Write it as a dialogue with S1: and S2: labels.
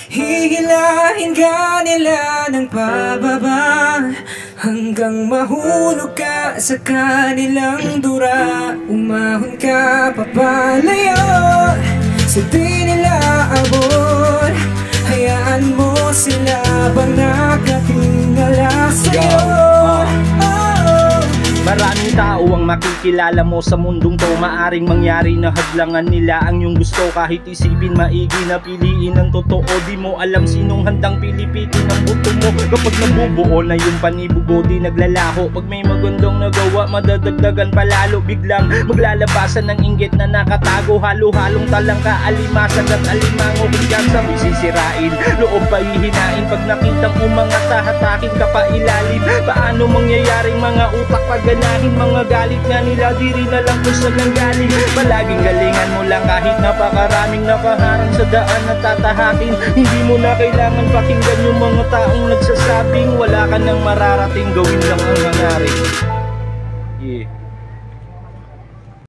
S1: Hihilahin ka nila ng pababa hanggang mahulog ka sa kanilang dura. Umahon ka papalayo sa di nila abot. Hayaan mo sila bang nakatingala sa'yo.
S2: Maraming tao ang makikilala mo sa mundong to. Maaring mangyari na hadlangan nila ang iyong gusto. Kahit isipin maigi na piliin ang totoo, di mo alam sinong handang pilipitin ang buto mo. Kapag nabubuo na yung panibugo, di naglalaho. Pag may magandang nagawa, madadagdagan palalo. Biglang maglalabasan ng inggit na nakatago. Halo-halong talangka, alimasag at alimango. Bigyan sa sisirain, loob pa hihinain. Pag nakitang umangat, hatakin ka pa ilalim. Paano mangyayaring mga utak paganahin? Mga galit nga nila, di rin alam kung saan lang galing. Palaging galingan mo lang kahit napakaraming nakaharang sa daan na tatahakin. Hindi mo na kailangan pakinggan yung mga taong nagsasabing wala ka nang mararating, gawin lang ang nangyari. Yeah.